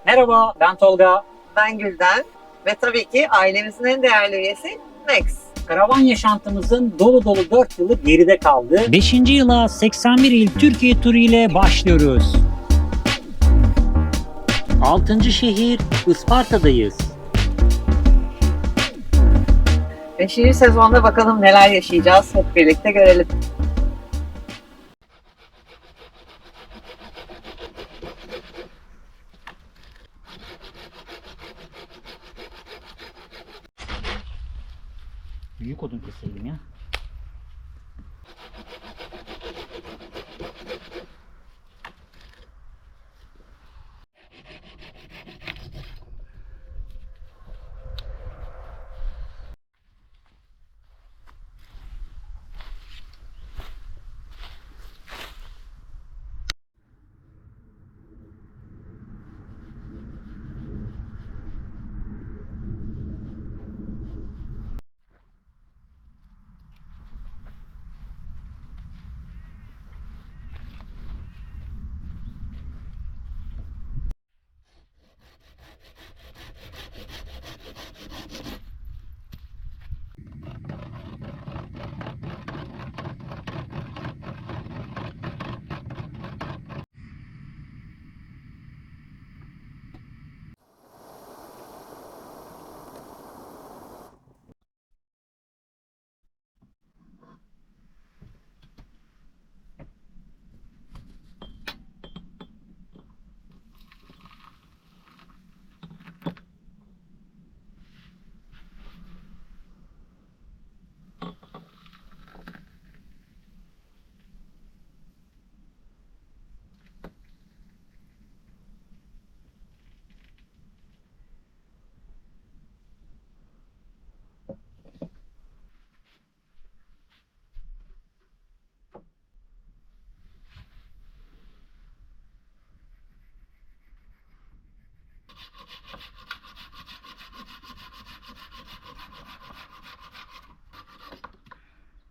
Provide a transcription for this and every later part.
Merhaba, ben Tolga. Ben Gülden ve tabii ki ailemizin en değerli üyesi Max. Karavan yaşantımızın dolu dolu 4 yılı geride kaldı. 5. yıla 81 il Türkiye turu ile başlıyoruz. 6. şehir Isparta'dayız. 5. sezonda bakalım neler yaşayacağız, hep birlikte görelim. Büyük odun keseydim ya.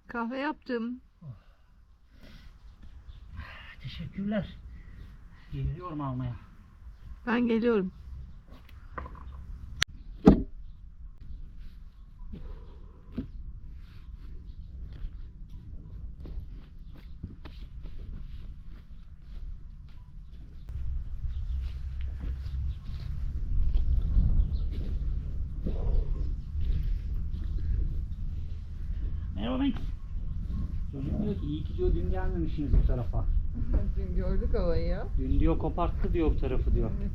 Kahve yaptım. Teşekkürler. Geliyorum almaya. Ben geliyorum. Merhaba Max. Çocuk diyor ki iyi ki diyor dün gelmemişsiniz bu tarafa. Dün gördük havayı ya. Dün diyor koparttı diyor bu tarafı diyor. Evet.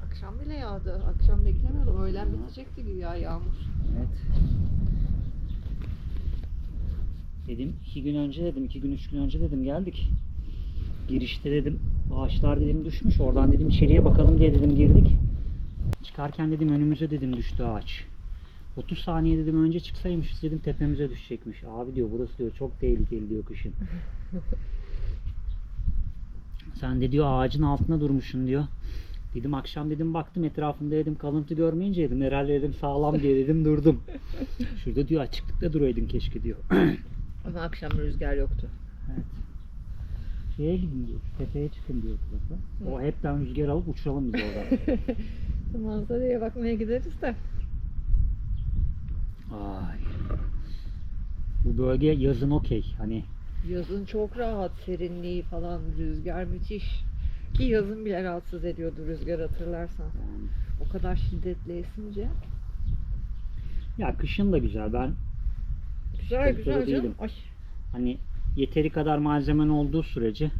Akşam bile yağdı. Akşam beklemiyordum. Öğlen bitecekti güya yağmur. Evet. Dedim 2 gün önce dedim 2 gün 3 gün önce dedim geldik. Girişte dedim ağaçlar dedim düşmüş. Oradan dedim içeriye bakalım diye dedim girdik. Çıkarken dedim önümüze dedim düştü ağaç. 30 saniye dedim önce çıksaymış dedim tepemize düşecekmiş. Abi diyor burası diyor çok tehlikeli diyor kışın. Sen de diyor ağacın altına durmuşsun diyor. Dedim akşam dedim baktım etrafında dedim kalıntı görmeyince dedim herhalde dedim sağlam diye dedim durdum. Şurada diyor açıklıkta duraydın keşke diyor. Ama akşam rüzgar yoktu. Evet. Şeye gidin diyor, tepeye çıkın diyor burası. O hepten rüzgar alıp uçuralım biz oradan. Manzaraya bakmaya gideriz de. Ay. Bu bölge yazın okey. Hani Yazın çok rahat. Serinliği falan. Rüzgar müthiş. Ki yazın bile rahatsız ediyordu rüzgar hatırlarsan. yani, O kadar şiddetli esince. ya kışın da güzel. Ben Güzel Sıkıntılı güzel canım. değilim. Ay. hani yeteri kadar malzemen olduğu sürece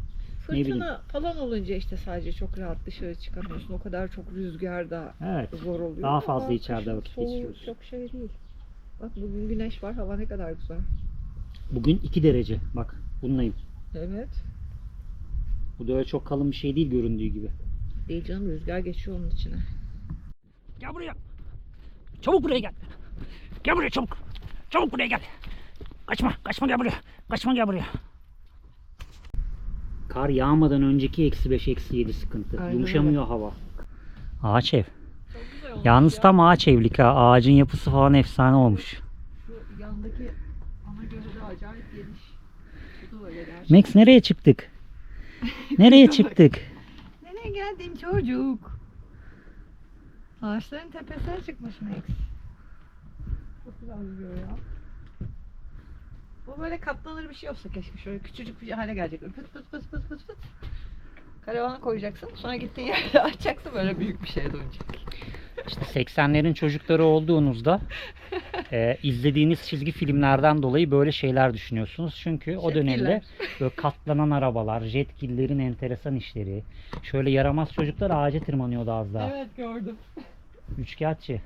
bileyim. Fırtına falan olunca işte sadece çok rahat dışarı çıkamıyorsun. O kadar çok rüzgar da evet zor oluyor. daha ama fazla içeride kışın vakit soğuğu geçiriyoruz. çok şey değil. Bak bugün güneş var. Hava ne kadar güzel. Bugün 2 derece. Bak bununlayım. Evet. Bu da öyle çok kalın bir şey değil göründüğü gibi. Değil canım rüzgar geçiyor onun içine. Gel buraya. Çabuk buraya gel. Gel buraya çabuk. Çabuk buraya gel. Kaçma. Kaçma gel buraya. Kaçma gel buraya. Kar yağmadan önceki -5 -7 sıkıntı. Aynen Yumuşamıyor hava. Ağaç ev. Çok güzel olmuş Yalnız ya. tam ağaç evlik ha. Ağacın yapısı falan efsane olmuş. Şu yandaki ana göre de acayip geniş. Bu da öyle gerçekten. Max nereye çıktık? Nereye çıktık? Nereye geldim çocuk. Ağaçların tepesine çıkmış Max. Çok güzel gidiyor ya. Bu böyle katlanır bir şey olsa keşke. Şöyle küçücük bir hale gelecek. Böyle pıt pıt pıt pıt pıt pıt. Karavana koyacaksın. Sonra gittiğin yerde açacaksın. Böyle büyük bir şeye dönecek. İşte 80'lerin çocukları olduğunuzda izlediğiniz çizgi filmlerden dolayı böyle şeyler düşünüyorsunuz. Çünkü o dönemde Şekiller. böyle katlanan arabalar, jetgillerin enteresan işleri, şöyle yaramaz çocuklar ağaca tırmanıyordu az daha. Evet gördüm. Üçkağıtçı.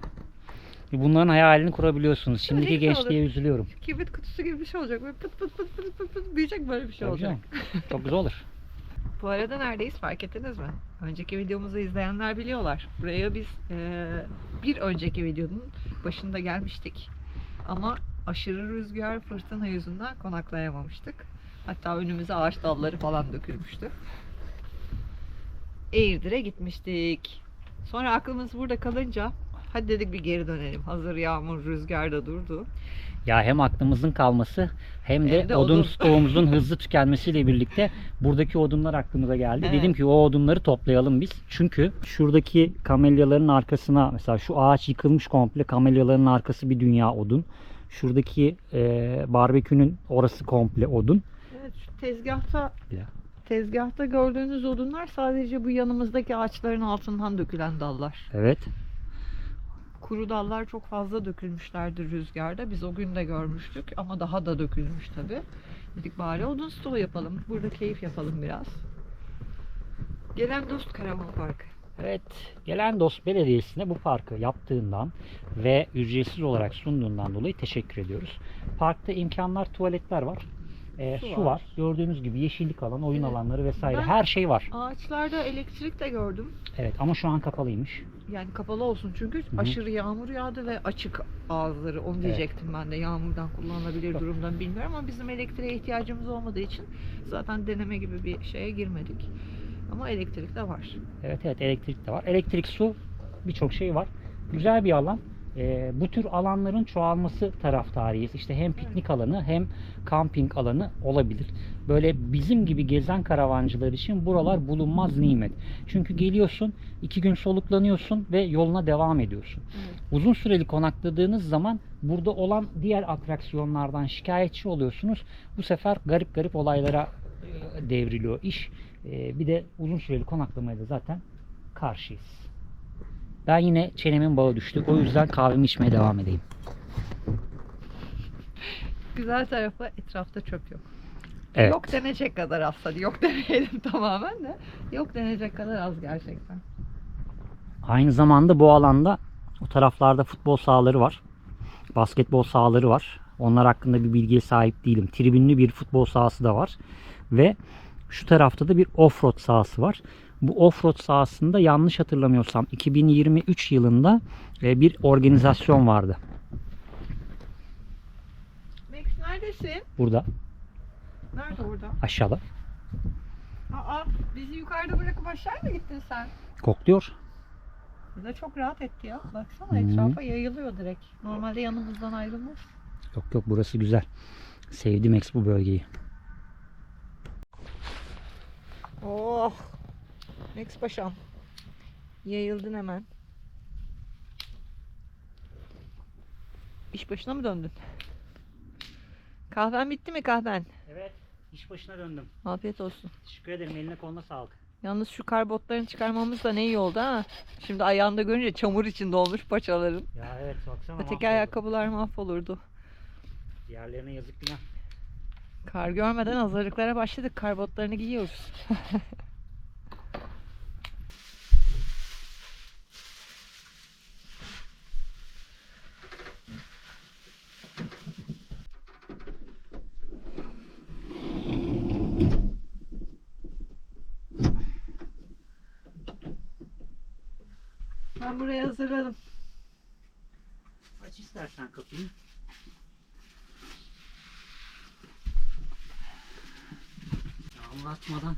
Bunların hayalini kurabiliyorsunuz. Şimdiki Ne güzel gençliğe üzülüyorum. Kibrit kutusu gibi bir şey olacak. Böyle pıt pıt pıt pıt pıt pıt büyüyecek, böyle bir şey Tabii olacak. canım. Çok güzel olur. Bu arada neredeyiz fark ettiniz mi? Önceki videomuzu izleyenler biliyorlar. Buraya biz bir önceki videonun başında gelmiştik. Ama aşırı rüzgar, fırtına yüzünden konaklayamamıştık. Hatta önümüze ağaç dalları falan dökülmüştü. Eğirdir'e gitmiştik. Sonra aklımız burada kalınca hadi dedik bir geri dönelim. Hazır yağmur, rüzgar da durdu. Ya hem aklımızın kalması hem Hem de odun odun. stoğumuzun hızlı tükenmesiyle birlikte buradaki odunlar aklımıza geldi. Evet. Dedim ki o odunları toplayalım biz. Çünkü şuradaki kamelyaların arkasına, mesela şu ağaç yıkılmış komple, kamelyaların arkası bir dünya odun. Şuradaki barbekünün orası komple odun. Evet, şu tezgahta Ya. tezgahta gördüğünüz odunlar sadece bu yanımızdaki ağaçların altından dökülen dallar. Evet. Kuru dallar çok fazla dökülmüşlerdi rüzgarda. Biz o gün de görmüştük ama daha da dökülmüş tabi. Dedik bari odun stoğu yapalım. Burada keyif yapalım biraz. Gelen Dost Karavan Parkı. Evet, Gelen Dost Belediyesi'ne bu parkı yaptığından ve ücretsiz olarak sunduğundan dolayı teşekkür ediyoruz. Parkta imkanlar, tuvaletler var. Su var. Gördüğünüz gibi yeşillik alan, oyun Evet. alanları vesaire. Ben- Her şey var. Ağaçlarda elektrik de gördüm. Evet ama şu an kapalıymış. Yani kapalı olsun çünkü hı. aşırı yağmur yağdı ve açık ağızları. Onu diyecektim ben de. Yağmurdan kullanılabilir Yok. durumdan bilmiyorum ama bizim elektriğe ihtiyacımız olmadığı için zaten deneme gibi bir şeye girmedik. Ama elektrik de var. Evet elektrik de var. Elektrik, su, birçok şey var. Güzel bir alan. Bu tür alanların çoğalması taraftarıyız. İşte hem piknik alanı hem kamping alanı olabilir. Böyle bizim gibi gezen karavancılar için buralar bulunmaz nimet. Çünkü geliyorsun, 2 gün soluklanıyorsun ve yoluna devam ediyorsun. Evet. Uzun süreli konakladığınız zaman burada olan diğer atraksiyonlardan şikayetçi oluyorsunuz. Bu sefer garip garip olaylara devriliyor iş. Bir de uzun süreli konaklamaya da zaten karşıyız. Ben yine çenemin bağı düştü. O yüzden kahvemi içmeye devam edeyim. Güzel tarafı etrafta çöp yok. Evet. Yok denecek kadar az. Hadi yok demeyelim tamamen de. Yok denecek kadar az gerçekten. Aynı zamanda bu alanda o taraflarda futbol sahaları var. Basketbol sahaları var. Onlar hakkında bir bilgiye sahip değilim. Tribünlü bir futbol sahası da var. Ve şu tarafta da bir offroad sahası var. Bu offroad sahasında yanlış hatırlamıyorsam 2023 yılında bir organizasyon vardı. Max neredesin? Burada Nerede orada? aşağıda. Aa, bizi yukarıda bırakıp aşağı mı gittin sen? Kokluyor. Bize çok rahat etti ya. Baksana Hı. etrafa yayılıyor direkt. Normalde yanımızdan ayrılmaz. Yok burası güzel. Sevdim bu bölgeyi. Oh! Max paşam. Yayıldın hemen. İş başına mı döndün? Kahven bitti mi kahven? Evet, iş başına döndüm. Afiyet olsun. Teşekkür ederim. Eline koluna sağlık. Yalnız şu kar botlarını çıkarmamız da ne iyi oldu ha. Şimdi ayağında görünce çamur içinde olmuş paçaların. Ya evet baksana. Öteki mahvoldu. ayakkabılar mahvolurdu. Diğerlerine yazık günah. Kar görmeden hazırlıklara başladık. Kar botlarını giyiyoruz. Ben buraya hazırladım. Aç istersen kapıyı. Yağmur atmadan.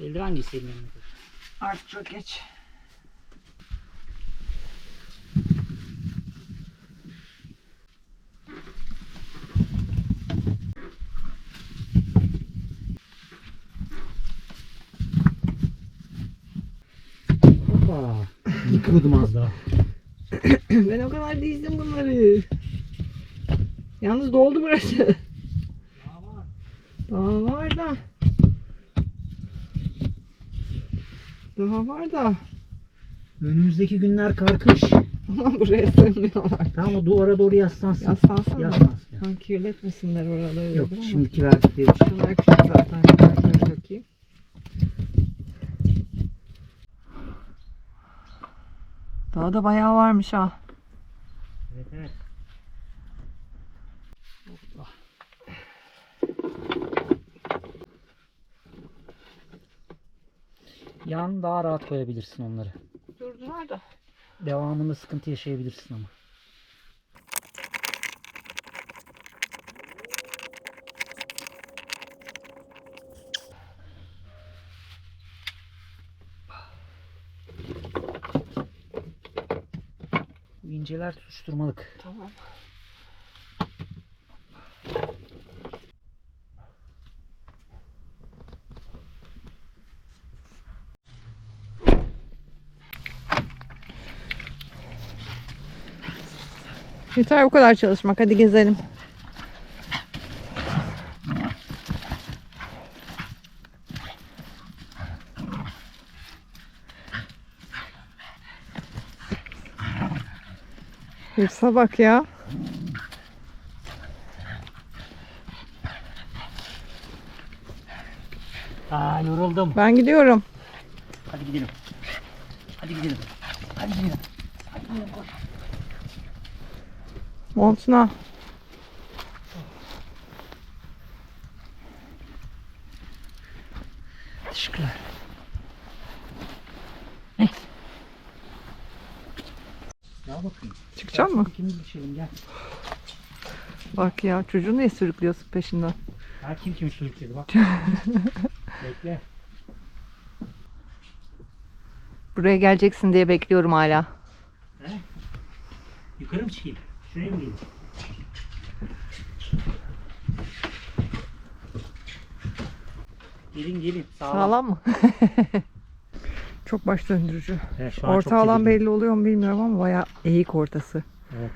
Eldiven giyseydin eline. Artık çok geç. Aa, yıkıyordum az daha. Ben o kadar dizdim bunları. Yalnız doldu burası. Daha var da. Daha var da. Önümüzdeki günler karkış. Ama buraya sığmıyorlar. Tamam o duvara doğru yaslansın. Yaslansana. Yaslansın. Ha, kirletmesinler oraları. Yok değil mi? şimdiki verdikleri için. Şunlar küçük zaten. Şunları dökeyim. Daha da bayağı varmış ha. Evet evet. Yan daha rahat koyabilirsin onları. Durdular da. Devamında sıkıntı yaşayabilirsin ama. Bu inceler tutuşturmalık. Tamam. Yeter bu kadar çalışmak. Hadi gezelim. Hırsa bak ya. Aa yoruldum. Ben gidiyorum. Hadi gidelim. Hadi gidelim. Hadi gidelim. Montuna. Teşekkürler. Gel bakayım. Çıkacak mı? İkimiz düşelim gel. Bak ya, çocuğu niye sürüklüyorsun peşinden? Ha kim kimi sürükledi bak. Bekle. Buraya geleceksin diye bekliyorum hala. He? Yukarı mı çıkayım? Şuraya mı geleyim? Gelin gelin. Sağlam mı? Çok baş döndürücü. Evet, şu an Orta çok alan tedirginim. belli oluyor mu bilmiyorum ama bayağı eğik ortası. Evet.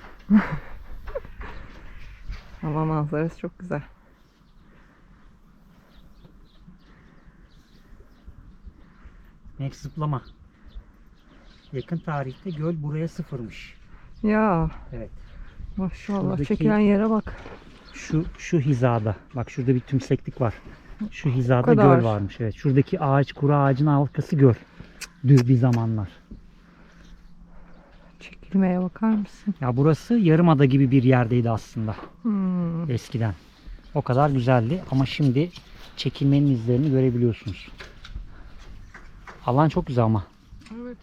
Ama manzarası çok güzel. Max zıplama. Yakın tarihte göl buraya sıfırmış. Ya Evet. maşallah, Şuradaki- çekilen yere bak. Şu hizada. Bak şurada bir tümseklik var. Şu hizada kadar. göl varmış. Evet. Şuradaki ağaç, kuru ağacın arkası göl. Düz bir zamanlar. Çekilmeye bakar mısın? Ya burası yarımada gibi bir yerdeydi aslında Hmm. eskiden. O kadar güzeldi ama şimdi çekilmenin izlerini görebiliyorsunuz. Alan çok güzel ama. Evet.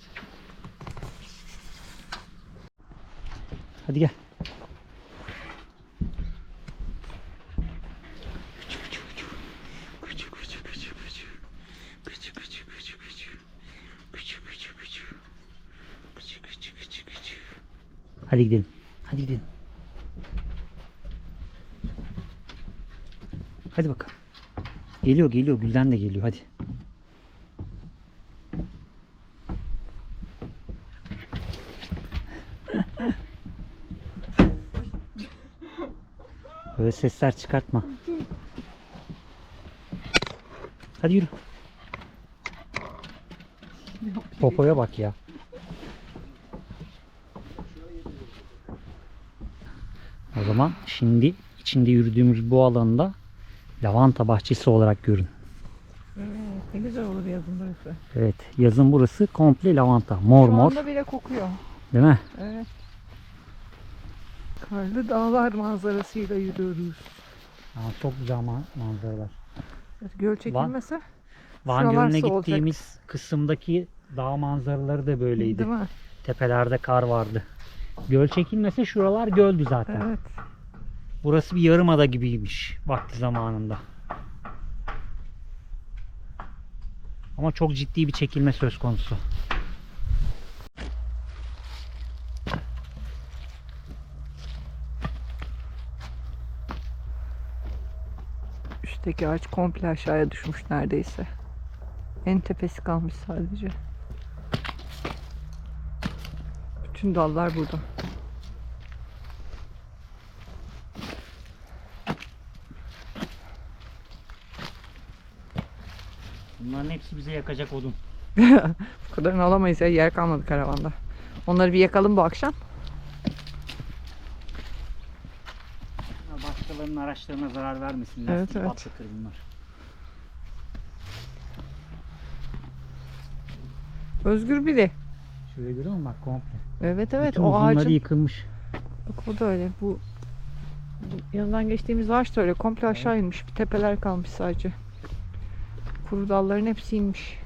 Hadi gel. Hadi gidelim. Hadi gidelim. Hadi bakalım. Geliyor geliyor. Gülden de geliyor. Hadi. Böyle sesler çıkartma. Hadi yürü. Popoya bak ya. O zaman şimdi içinde yürüdüğümüz bu alanda lavanta bahçesi olarak görün. Evet, ne güzel olur yazın burası. Evet, yazın burası komple lavanta. Mor Şu mor, anda bile kokuyor. değil mi? Evet. Karlı dağlar manzarasıyla yürüyoruz. Çok güzel manzaralar. Göl çekilmese Van şuralar Gölü'ne su olacak. gittiğimiz kısımdaki dağ manzaraları da böyleydi. Değil mi? Tepelerde kar vardı. Göl çekilmese şuralar göldü zaten. Evet. Burası bir yarımada gibiymiş vakti zamanında. Ama çok ciddi bir çekilme söz konusu. Üstteki ağaç komple aşağıya düşmüş neredeyse. En tepesi kalmış sadece. Bütün dallar burada. Bunların hepsi bize yakacak odun. Bu kadarını alamayız ya. Yer kalmadı karavanda. Onları bir yakalım bu akşam. Başkalarının araçlarına zarar vermesinler. Evet, evet. Patlatır bunlar. Özgür biri. Şuraya görüyor musun bak komple. Evet evet, Bütün o uzunları ağacın. yıkılmış. Bak o da öyle. Bu yanından geçtiğimiz ağaç da öyle. Komple aşağı inmiş. Bir tepeler kalmış sadece. Kuru dalların hepsi inmiş.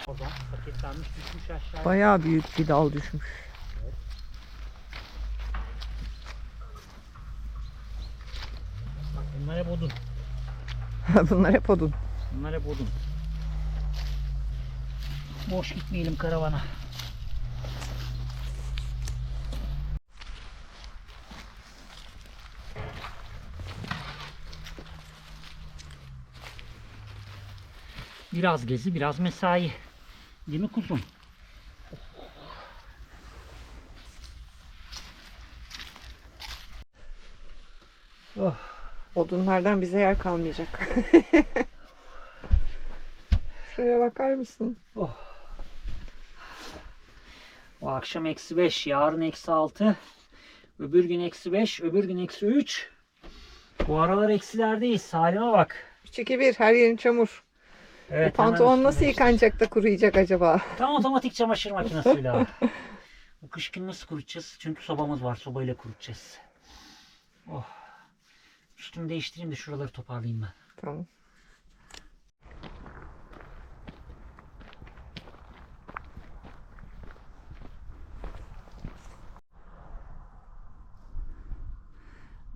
Oradan paketlenmiş düşmüş aşağıya. Bayağı büyük bir dal düşmüş. Bak bunlar hep odun. Bunlar hep odun. Bunlar hep odun. Boş gitmeyelim karavana. Biraz gezi, biraz mesai. Değil mi kuzum? Oh. Odunlardan bize yer kalmayacak. Şuraya bakar mısın? Oh. O akşam -5, yarın -6, öbür gün -5, öbür gün -3. Bu aralar eksilerdeyiz. Salime bak. 3-2-1, her yerin çamur. Evet, Bu pantolon hemen nasıl üstüne yıkanacak da kuruyacak acaba? tam otomatik çamaşır makinesiyle abi. Bu kış günü nasıl kurutacağız? Çünkü sobamız var. Sobayla kurutacağız. Oh. Üstümü değiştireyim de şuraları toparlayayım ben. Tamam.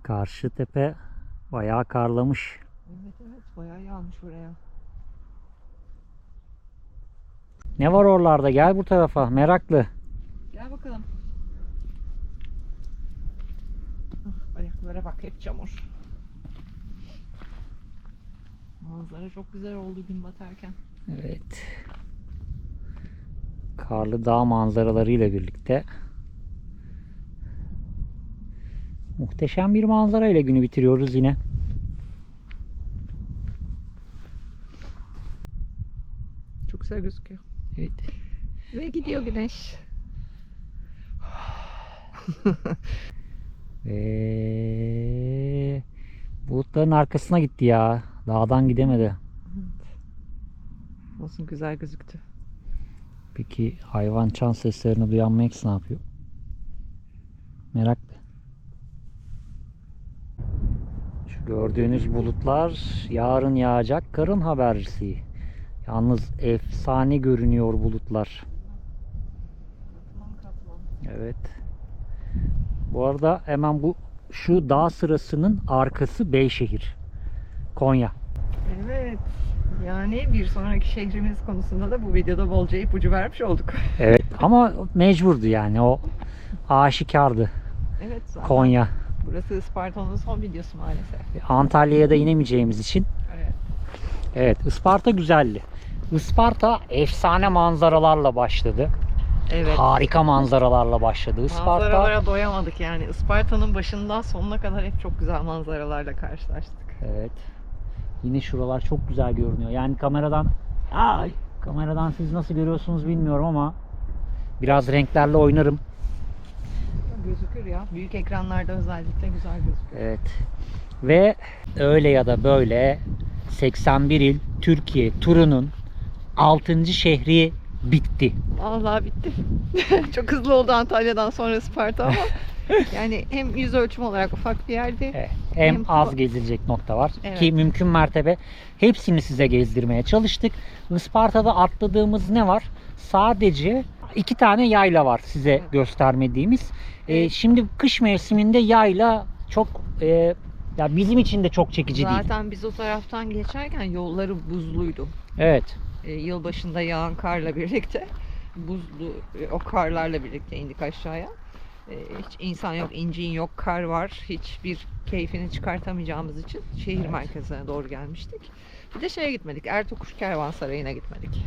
Karşı tepe bayağı karlamış. Evet evet, bayağı yağmış buraya. Ne var oralarda? Gel bu tarafa. Meraklı. Gel bakalım. Ayaklara bak, hep çamur. Manzara çok güzel oldu gün batarken. Evet. Karlı dağ manzaralarıyla birlikte muhteşem bir manzara ile günü bitiriyoruz yine. Çok güzel gözüküyor. Evet. Ve gidiyor güneş. Ve bulutların arkasına gitti ya. Dağdan gidemedi. Olsun, güzel gözüktü. Peki hayvan çan seslerini duyan Max ne yapıyor? Meraklı. Şu gördüğünüz bulutlar yarın yağacak karın habercisi. Yalnız efsane görünüyor bulutlar. Evet. Bu arada hemen şu dağ sırasının arkası Beyşehir. Konya. Evet. Yani bir sonraki şehrimiz konusunda da bu videoda bolca ipucu vermiş olduk. Evet ama mecburdu yani, o aşikardı. Evet, zaten Konya. burası Isparta'nın son videosu maalesef. Antalya'ya da inemeyeceğimiz için. Evet. Evet, Isparta güzeldi. Isparta efsane manzaralarla başladı. Evet. Harika manzaralarla başladı. Isparta Manzaralara doyamadık yani. Isparta'nın başından sonuna kadar hep çok güzel manzaralarla karşılaştık. evet. Yine şuralar çok güzel görünüyor. Yani kameradan siz nasıl görüyorsunuz bilmiyorum ama biraz renklerle oynarım. Gözükür ya. Büyük ekranlarda özellikle güzel gözüküyor. Evet. Ve öyle ya da böyle 81 il Türkiye turunun 6. şehri bitti. Vallahi bitti. Çok hızlı oldu Antalya'dan sonra Isparta ama yani hem yüz ölçüm olarak ufak bir yerdi. Evet. Hem Hem az gezilecek nokta var Evet. ki mümkün mertebe hepsini size gezdirmeye çalıştık. Isparta'da atladığımız ne var? Sadece 2 tane yayla var size Evet. göstermediğimiz. Evet. Şimdi kış mevsiminde yayla çok ya bizim için de çok çekici değil. Zaten biz o taraftan geçerken yolları buzluydu. Evet. Yılbaşında yağan karla birlikte buzlu, o karlarla birlikte indik aşağıya. Hiç insan yok, incin yok, kar var. Hiçbir keyfini çıkartamayacağımız için şehir merkezine doğru gelmiştik. Bir de şeye gitmedik. Ertokuş Kervansarayı'na gitmedik.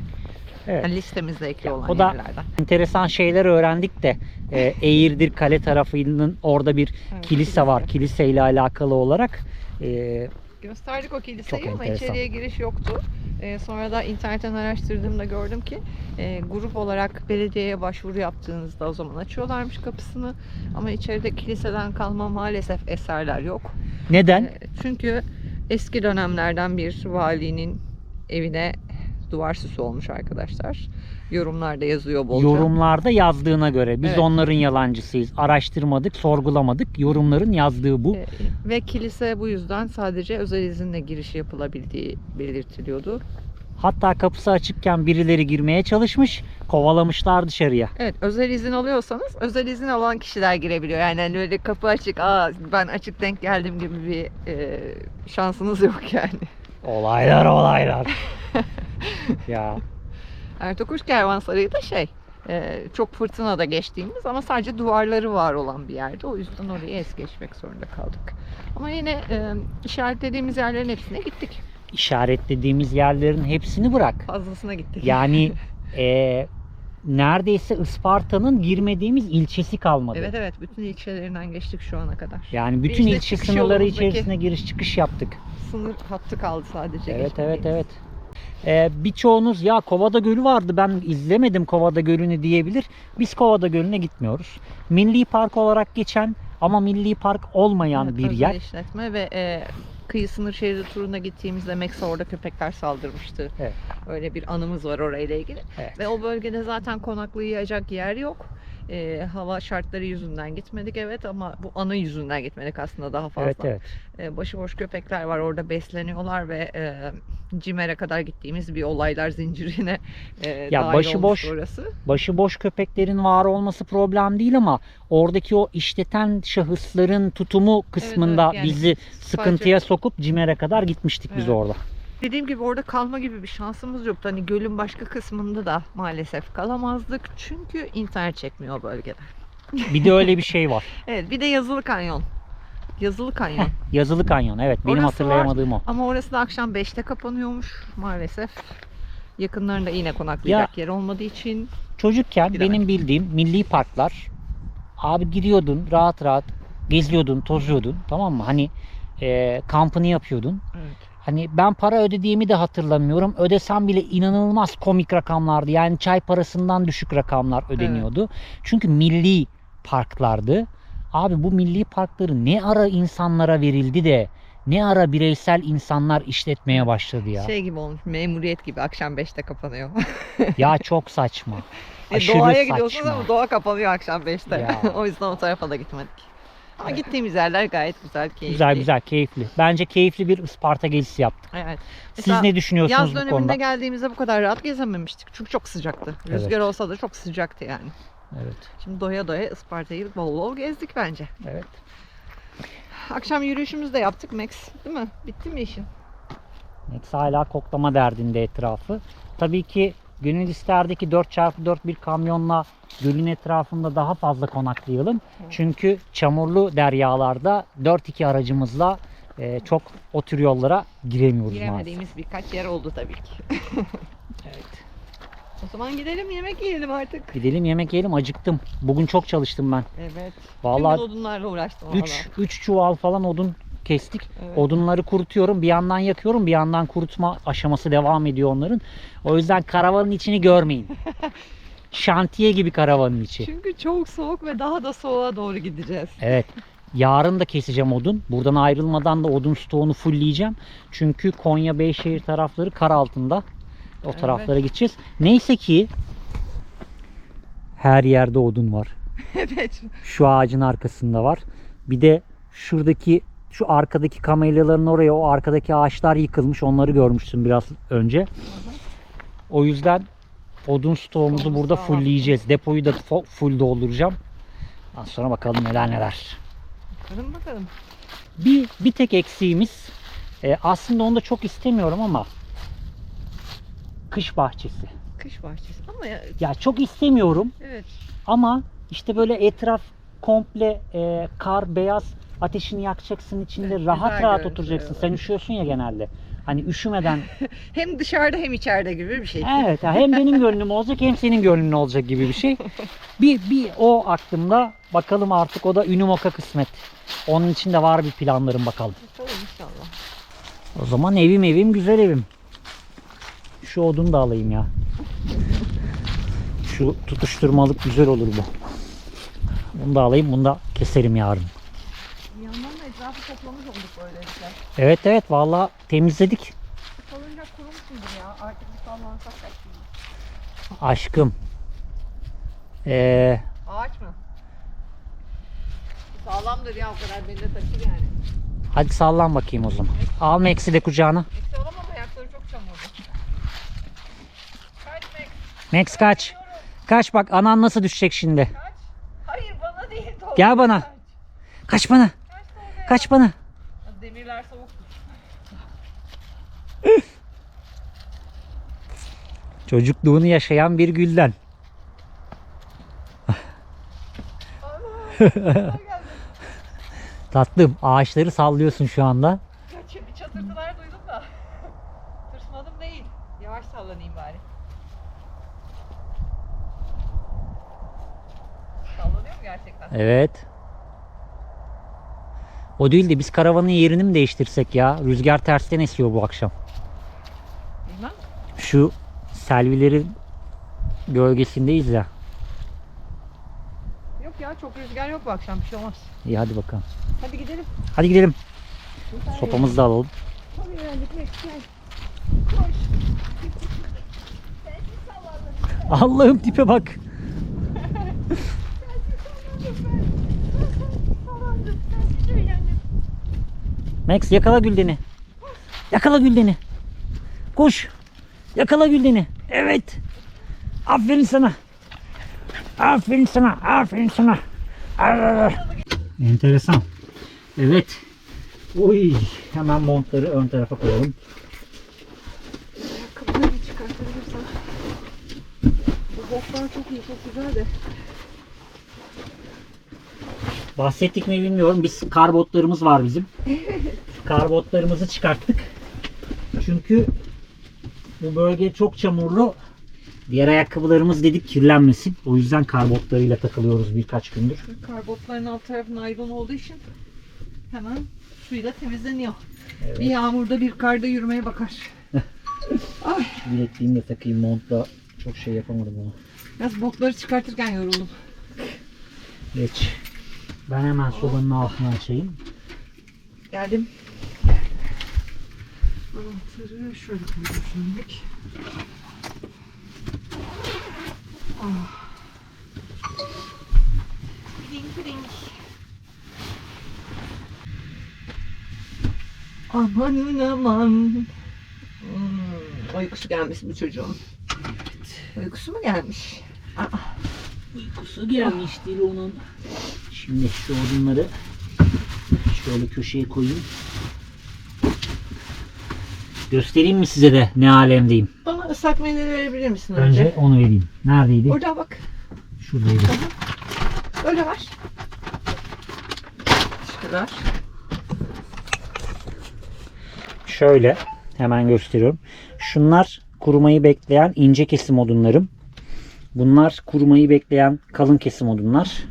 Evet. Yani listemizde ekli olan o da yerlerden. enteresan şeyler öğrendik de Eğirdir Kale tarafının orada bir Evet, kilise var. Kiliseyle alakalı olarak. Gösterdik o kiliseyi Çok ama enteresan. içeriye giriş yoktu. Sonra da internetten araştırdığımda gördüm ki grup olarak belediyeye başvuru yaptığınızda o zaman açıyorlarmış kapısını. Ama içeride kiliseden kalma maalesef eserler yok. Neden? Çünkü eski dönemlerden bir valinin evine duvar süsü olmuş arkadaşlar. Yorumlarda yazıyor bolca. Yorumlarda yazdığına göre. Biz Evet. onların yalancısıyız. Araştırmadık, sorgulamadık. Yorumların yazdığı bu. Ve kilise bu yüzden sadece özel izinle giriş yapılabildiği belirtiliyordu. Hatta kapısı açıkken birileri girmeye çalışmış. Kovalamışlar dışarıya. Evet, özel izin alıyorsanız özel izin alan kişiler girebiliyor. Yani hani öyle kapı açık, ben açık denk geldim gibi bir şansınız yok yani. Olaylar. Ya. Ertokuş Kervansarayı da çok fırtınada geçtiğimiz ama sadece duvarları var olan bir yerde. O yüzden orayı es geçmek zorunda kaldık. Ama yine işaretlediğimiz yerlerin hepsine gittik. İşaretlediğimiz yerlerin hepsini bırak. Fazlasına gittik. Yani neredeyse Isparta'nın girmediğimiz ilçesi kalmadı. Evet, bütün ilçelerinden geçtik şu ana kadar. Yani bütün İşte ilçe çıkış sınırları yolumuzdaki- içerisine giriş çıkış yaptık. Sınır hattı kaldı sadece. Evet. geçmediğimiz. Birçoğunuz ya Kovada Gölü vardı ben izlemedim Kovada Gölü'nü diyebilir. Biz Kovada Gölü'ne gitmiyoruz. Milli Park olarak geçen ama Milli Park olmayan Evet, bir özel yer. işletme ve kıyı sınır şeridi turuna gittiğimizde Max'a orada köpekler saldırmıştı. Evet. Öyle bir anımız var orayla ilgili. Evet. Ve o bölgede zaten konaklayacak yer yok. Hava şartları yüzünden gitmedik ama bu anı yüzünden gitmedik aslında daha fazla. Evet. Başıboş köpekler var orada besleniyorlar ve Cimer'e kadar gittiğimiz bir olaylar zincirine Ya dahil başıboş- olmuştu orası. Başıboş köpeklerin var olması problem değil ama oradaki o işleten şahısların tutumu kısmında evet, yani bizi sıkıntıya sokup Cimer'e kadar gitmiştik biz Evet. orada. Dediğim gibi orada kalma gibi bir şansımız yoktu. Hani gölün başka kısmında da maalesef kalamazdık. Çünkü internet çekmiyor o bölgede. Bir de öyle bir şey var. Evet, bir de Yazılı Kanyon. Yazılı Kanyon. Yazılı Kanyon, evet, benim Orası hatırlayamadığım o. Ama orası da akşam 5'te kapanıyormuş maalesef. Yakınlarında yine konaklayacak yer olmadığı için. Çocukken Gidemedim. benim bildiğim milli parklar, abi giriyordun rahat rahat geziyordun, tozuyordun, tamam mı? Hani kampını yapıyordun. Evet. Hani ben para ödediğimi de hatırlamıyorum. Ödesem bile inanılmaz komik rakamlardı. Yani çay parasından düşük rakamlar ödeniyordu. Çünkü milli parklardı. Abi bu milli parkları ne ara insanlara verildi de ne ara bireysel insanlar işletmeye başladı ya. Şey gibi olmuş, memuriyet gibi akşam 5'te kapanıyor. Ya çok saçma. Aşırı Doğaya saçma. gidiyorsunuz ama doğa kapanıyor akşam 5'te. Ya. O yüzden o tarafa da gitmedik. Ama gittiğimiz yerler gayet güzel, keyifli. Güzel, keyifli. Bence keyifli bir Isparta gezisi yaptık. Evet. Siz Mesela ne düşünüyorsunuz yaz bu döneminde konuda? geldiğimizde bu kadar rahat gezememiştik. Çünkü çok sıcaktı. Rüzgar olsa da çok sıcaktı yani. Evet. Şimdi doya doya Isparta'yı bol bol gezdik bence. Evet. Akşam yürüyüşümüzü de yaptık Max. Değil mi? Bitti mi işin? Max hala koklama derdinde etrafı. Tabii ki gönül isterdi 4x4 bir kamyonla gölün etrafında daha fazla konaklayalım. Çünkü çamurlu deryalarda 4x2 aracımızla çok o tür yollara giremiyoruz maalesef. Giremediğimiz birkaç yer oldu tabii ki. Evet. O zaman gidelim yemek yiyelim artık. Gidelim yemek yiyelim, acıktım. Bugün çok çalıştım ben. Evet. Vallahi Tüm gün odunlarla uğraştım. 3 çuval falan odun kestik. Evet. Odunları kurutuyorum. Bir yandan yakıyorum. Bir yandan kurutma aşaması devam ediyor onların. O yüzden karavanın içini görmeyin. Şantiye gibi karavanın içi. Çünkü çok soğuk ve daha da soğuğa doğru gideceğiz. Evet. Yarın da keseceğim odun. Buradan ayrılmadan da odun stoğunu fullleyeceğim. Çünkü Konya Beyşehir tarafları kar altında. O taraflara gideceğiz. Neyse ki her yerde odun var. Evet. Şu ağacın arkasında var. Bir de şu arkadaki kamelyaların oraya, o arkadaki ağaçlar yıkılmış. Onları görmüştüm biraz önce. O yüzden odun stoğumuzu burada fullleyeceğiz. Depoyu da full dolduracağım. Ondan sonra bakalım neler. Bakalım. Bir tek eksiğimiz, aslında onu da çok istemiyorum ama kış bahçesi. Kış bahçesi ama Ya çok istemiyorum evet. ama işte böyle etraf komple kar beyaz, ateşini yakacaksın içinde, Evet, rahat güzel rahat görüntü oturacaksın. oluyor. Sen üşüyorsun ya genelde. Hani üşümeden. Hem dışarıda hem içeride gibi bir şey. Evet, hem benim gönlüm olacak hem senin gönlün olacak gibi bir şey. Bir o aklımda. Bakalım artık, o da Ünimoka kısmet. Onun için de var bir planlarım, bakalım. Bakalım inşallah. O zaman evim güzel evim. Şu odunu da alayım ya. Şu tutuşturmalık güzel olur bu. Bunu da alayım, bunu da keserim yarın. Bir yandan da etrafı toplamış olduk böylelikle. Evet vallahi temizledik. Salıncak kurumuşsundur ya. Artık bir sallansak kaçayım. Aşkım. Ağaç mı? Sağlamdır ya, o kadar beni de taşır yani. Hadi sallan bakayım o zaman. Al Max'i de kucağına. Eksi alamam, ayakları çok çamurlu. Kaç Max? Max kaç. Kaç, bak anan nasıl düşecek şimdi. Kaç? Hayır bana değil. Tolga. Gel bana. Kaç. Kaç bana. Kaç Tolga? Kaç bana. Demirler soğuktur. Çocukluğunu yaşayan bir gülden. Geldi. Tatlım, ağaçları sallıyorsun şu anda. Bir çatırtılar duydum da. Tırsmadım değil. Yavaş sallanayım bari. Sallanıyor mu gerçekten? Evet. O değil de biz karavanın yerini mi değiştirsek ya? Rüzgar tersten esiyor bu akşam. Bilmem. Şu selvilerin gölgesindeyiz ya. Yok ya, çok rüzgar yok bu akşam, bir şey olmaz. İyi, hadi bakalım. Hadi gidelim. Hadi gidelim. Sopamızı da alalım. Tabii öğrendik Meksika. Koş. Allah'ım, tipe bak. Max, yakala Gülden'i. Yakala Gülden'i. Koş. Yakala Gülden'i. Evet. Aferin sana. Aferin sana. Aferin sana. Enteresan. Evet. Oy. Hemen montları ön tarafa koyalım. Ayakkabıları bir çıkartabilirsem. Bu botlar çok iyi, çok güzel de. Bahsettik mi bilmiyorum. Biz karbotlarımız var bizim. Karbotlarımızı çıkarttık. Çünkü bu bölge çok çamurlu. Diğer ayakkabılarımız dedik kirlenmesin. O yüzden karbotlarıyla takılıyoruz birkaç gündür. Karbotların alt tarafı naylon olduğu için hemen suyla temizleniyor. Evet. Bir yağmurda bir karda yürümeye bakar. Ay, Bilekliğimi de takayım, montla çok şey yapamadım onu. biraz botları çıkartırken yoruldum. Geç. Ben hemen sobanın altına açayım. Geldim. Anahtarı şöyle koyuyorum şimdilik. Ah. Ding ding. Amanın aman. Uykusu gelmiş bu çocuğun. Uykusu mu gelmiş? Aa. Uykusu gelmiştir onun. Şimdi şu odunları şöyle köşeye koyayım. Göstereyim mi size de ne alemdeyim? Bana ıslak mendil verebilir misin Önce onu vereyim. Neredeydi? Orada bak. Şuradaydı. Öyle var. Şuralar. Şöyle hemen gösteriyorum. Şunlar kurumayı bekleyen ince kesim odunlarım. Bunlar kurumayı bekleyen kalın kesim odunlar.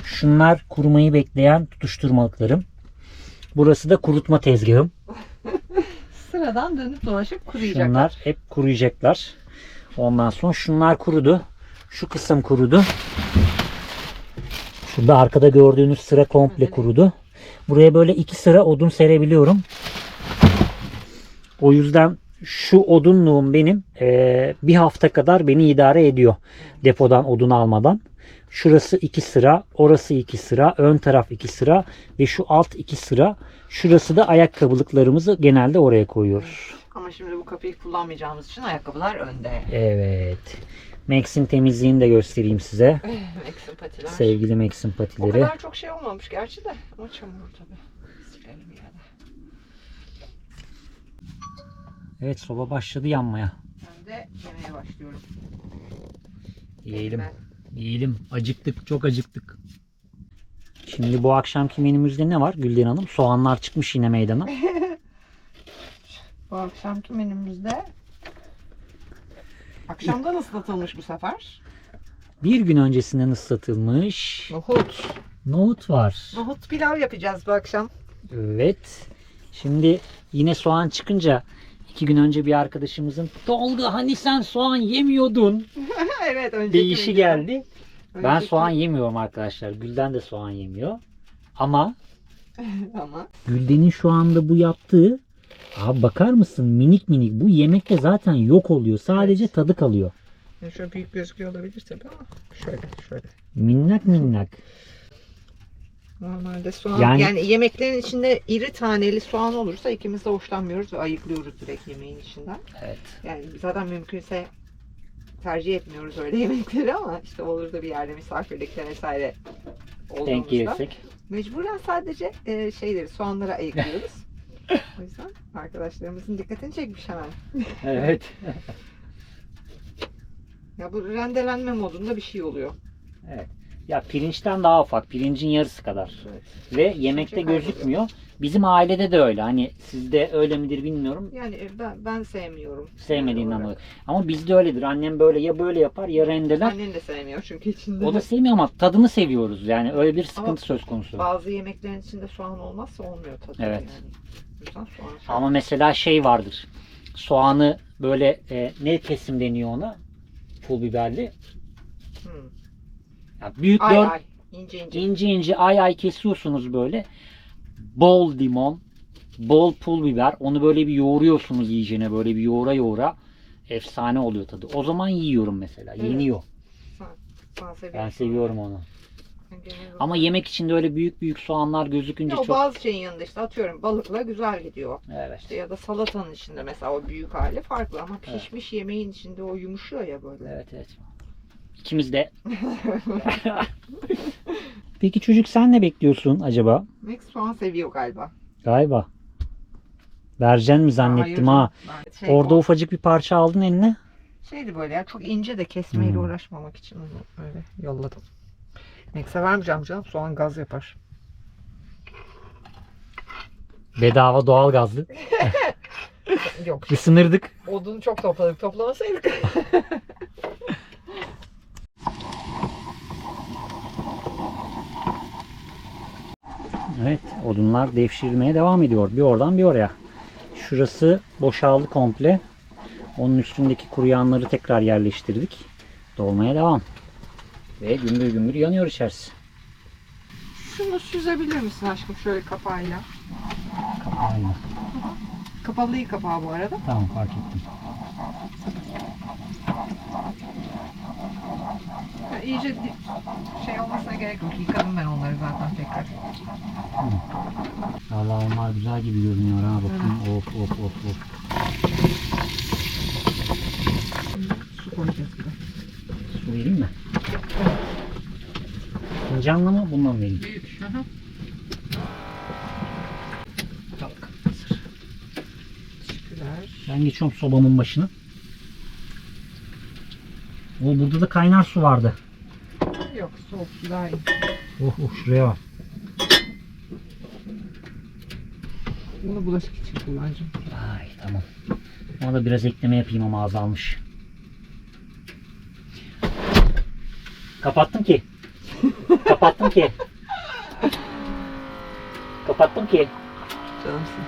Şunlar kurumayı bekleyen tutuşturmalıklarım. Burası da kurutma tezgahım. Sıradan dönüp dolaşıp kuruyacaklar. Şunlar hep kuruyacaklar. Ondan sonra şunlar kurudu. Şu kısım kurudu. Şurada arkada gördüğünüz sıra komple kurudu. Buraya böyle 2 sıra odun serebiliyorum. O yüzden şu odunluğum benim bir hafta kadar beni idare ediyor. Depodan odun almadan. Şurası 2 sıra, orası 2 sıra, ön taraf 2 sıra ve şu alt 2 sıra. Şurası da ayakkabılıklarımızı genelde oraya koyuyoruz. Ama şimdi bu kapıyı kullanmayacağımız için ayakkabılar önde. Evet. Max'in temizliğini de göstereyim size. Max'in patiler. Sevgili Max'in O patileri. kadar çok şey olmamış gerçi de. Ama çamur tabii. Silelim ya da. Evet, soba başladı yanmaya. Ben de yemeye başlıyorum. Yiyelim. Ben- Yiyelim. Acıktık. Çok acıktık. Şimdi bu akşamki menümüzde ne var Gülden Hanım? Soğanlar çıkmış yine meydana. Bu akşamki menümüzde akşamdan ıslatılmış bu sefer. Bir gün öncesinden ıslatılmış Nohut. nohut var. Nohut pilav yapacağız bu akşam. Evet. Şimdi yine soğan çıkınca 2 gün önce bir arkadaşımızın Tolga hani sen soğan yemiyordun Evet, önceki deyişi videoda. geldi. Ben Önceki- soğan yemiyorum arkadaşlar. Gülden de soğan yemiyor. Ama Ama Gülden'in şu anda bu yaptığı, abi bakar mısın, minik minik, bu yemekte zaten yok oluyor. Sadece Evet. tadı kalıyor. şöyle büyük gözüküyor olabilir tabii ama şöyle. Minnak minnak. Normalde soğan Yani- yani yemeklerin içinde iri taneli soğan olursa ikimiz de hoşlanmıyoruz ve ayıklıyoruz direkt yemeğin içinden. Evet. Yani zaten mümkünse tercih etmiyoruz öyle yemekleri ama işte olur da bir yerde misafirlikte vesaire Denk olduğumuzda gelirsek. mecburen sadece şeyleri soğanları ayıklıyoruz. O yüzden arkadaşlarımızın dikkatini çekmiş hemen. Evet. Ya bu rendelenme modunda bir şey oluyor. Evet. Ya pirinçten daha ufak. Pirincin yarısı kadar. Evet. Ve yemekte kayboluyor. gözükmüyor. Bizim ailede de öyle. Hani sizde öyle midir bilmiyorum. Yani ben sevmiyorum. Sevmediğinden Yani dolayı. Ama bizde öyledir. Annem böyle ya böyle yapar ya rendeler. Annen de sevmiyor çünkü içinde. O da sevmiyor ama tadını seviyoruz. Yani öyle bir sıkıntı Ama söz konusu. bazı yemeklerin içinde soğan olmazsa olmuyor tadı. Evet. Yani. O yüzden soğan Ama mesela şey vardır. Soğanı böyle ne kesim deniyor ona? Pul biberli. Hmm. Ya büyük Ay dört ay. İnce ince. ince ince ay ay kesiyorsunuz böyle. Bol limon, bol pul biber. Onu böyle bir yoğuruyorsunuz iyicene, böyle bir yoğura yoğura. Efsane oluyor tadı. O zaman yiyorum mesela. Evet. Yeniyor. Sen seviyorsun. Ben seviyorum onu. Ben genel olarak- Ama yemek içinde öyle büyük büyük soğanlar gözükünce Ya o çok... bazı şeyin yanında işte atıyorum balıkla güzel gidiyor. Evet. İşte ya da salatanın içinde mesela o büyük hali farklı ama pişmiş yemeğin içinde o yumuşuyor ya böyle. Evet evet. İkimiz de. Peki çocuk sen ne bekliyorsun acaba? Max soğan seviyor galiba. Galiba. Vereceksin mi zannettim Hayır ha. canım, ben- Orada o ufacık bir parça aldın eline. şeydi böyle ya çok ince de kesmeyle Hmm. uğraşmamak için onu öyle yolladım. Max'e vermeyeceğim canım soğan gaz yapar. Bedava doğal gazlı. Yok Isınırdık. odunu çok topladık toplamasaydık. Evet, odunlar devşirilmeye devam ediyor. Bir oradan bir oraya. Şurası boşaldı komple. Onun üstündeki kuruyanları tekrar yerleştirdik. Dolmaya devam. Ve gümbür gümbür yanıyor içerisi. Şunu süzebilir misin aşkım şöyle kapağıyla? Kapağıyla. Kapalı değil kapağı bu arada. Tamam, fark ettim. Ya iyice şey olmasına gerek yok. Yıkadım ben onları zaten tekrar. Vallahi onlar güzel gibi görünüyor ha, bakın. Of of of of. Su koyacağız bir de. Su vereyim mi? Fincanla mı, bundan mı vereyim? Büyük. Hı hı. Kalk. Hazır. Teşekkürler. Ben geçiyorum sobamın başına. O burada da kaynar su vardı. Yok soğuk su daha iyi. Oh oh, şuraya bak. Bunu bulaşık için kullanacağım. Ay tamam. Ona da biraz ekleme yapayım ama azalmış. Kapattım ki. Kapattım ki. Kapattım ki. Canımsın.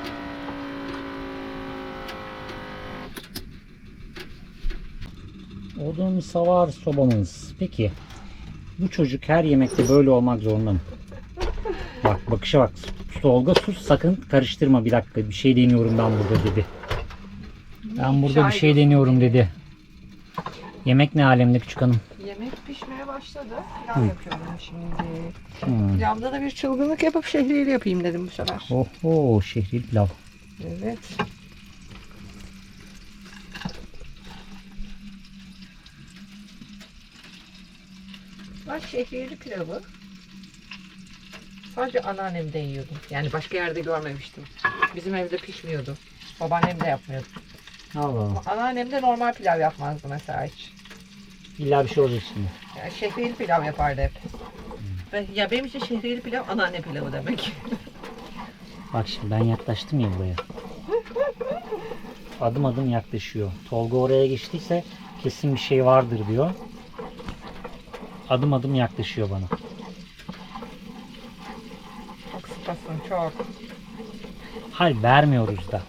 Odun savar sobamız. Peki. Bu çocuk her yemekte böyle olmak zorunda mı? Bak bakışa bak. Tolga sus, sakın karıştırma, bir dakika. Bir şey deniyorum ben burada dedi. Ben burada bir şey deniyorum dedi. Yemek ne alemde küçük hanım? Yemek pişmeye başladı. Pilav yapıyorum şimdi. Hmm. Pilavda da bir çılgınlık yapıp şehriyeli yapayım dedim bu sefer. Oho, şehriyeli pilav. Evet. Ben şehriyeli pilavı sadece anneannemde yiyordum. Yani başka yerde görmemiştim. Bizim evde pişmiyordu. Babaannem de yapmıyordu. Allah Allah. Ama anneannem de normal pilav yapmazdı mesela hiç. İlla bir şey olacak şimdi. Yani şehriyeli pilav yapardı hep. Ya benim için şehriyeli pilav anneanne pilavı demek. Bak şimdi ben yaklaştım ya buraya. Adım adım yaklaşıyor. Tolga oraya geçtiyse kesin bir şey vardır diyor. Adım adım yaklaşıyor bana. Çok sıkasın çok. Hayır vermiyoruz da.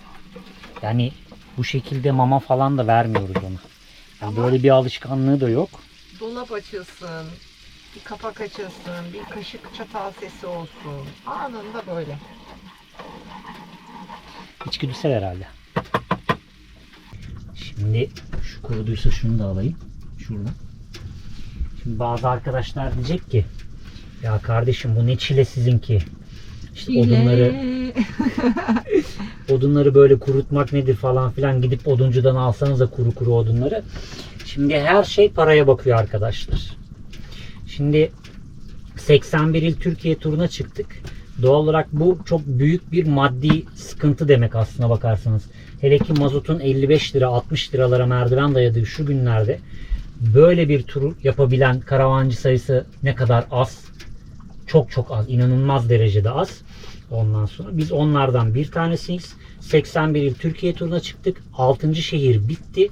Yani bu şekilde mama falan da vermiyoruz ona. Yani böyle bir alışkanlığı da yok. Dolap açılsın, bir kapak açılsın, bir kaşık çatal sesi olsun. Anında böyle. İçgüdüsel herhalde. Şimdi şu kuruduysa şunu da alayım. Şuradan. Şimdi bazı arkadaşlar diyecek ki ya kardeşim bu ne çile sizinki. İşte odunları böyle kurutmak nedir falan filan, gidip oduncudan alsanız da kuru kuru odunları. Şimdi her şey paraya bakıyor arkadaşlar. Şimdi 81 il Türkiye turuna çıktık. Doğal olarak bu çok büyük bir maddi sıkıntı demek aslına bakarsanız. Hele ki mazotun 55 lira 60 liralara merdiven dayadığı şu günlerde böyle bir turu yapabilen karavancı sayısı ne kadar az. Çok çok az. İnanılmaz derecede az. Ondan sonra biz onlardan bir tanesiyiz. 81 il Türkiye turuna çıktık. 6. şehir bitti.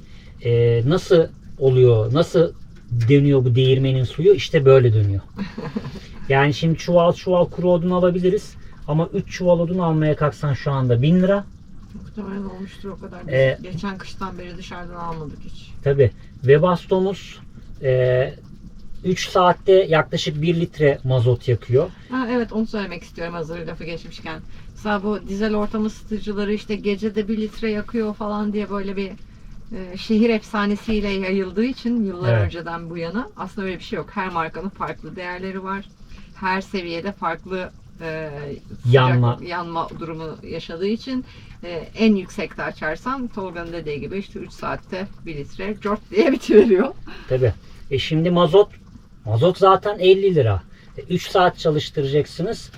Nasıl oluyor? Nasıl dönüyor bu değirmenin suyu? İşte böyle dönüyor. Yani şimdi çuval çuval kuru odun alabiliriz. Ama 3 çuval odun almaya kalksan şu anda 1000 lira. Muhtemelen olmuştur o kadar. Biz geçen kıştan beri dışarıdan almadık hiç. Tabii. Webasto'muz 3 saatte yaklaşık 1 litre mazot yakıyor. Ha, evet, onu söylemek istiyorum hazır lafı geçmişken. Mesela bu dizel ortam ısıtıcıları işte gecede 1 litre yakıyor falan diye böyle bir şehir efsanesiyle yayıldığı için yıllar Evet. önceden bu yana aslında öyle bir şey yok. Her markanın farklı değerleri var. Her seviyede farklı yanma durumu yaşadığı için en yüksekte açarsan Tolga'nın dediği gibi işte 3 saatte 1 litre cort diye bitiveriyor. Tabii. Şimdi mazot zaten 50 lira. 3 saat çalıştıracaksınız.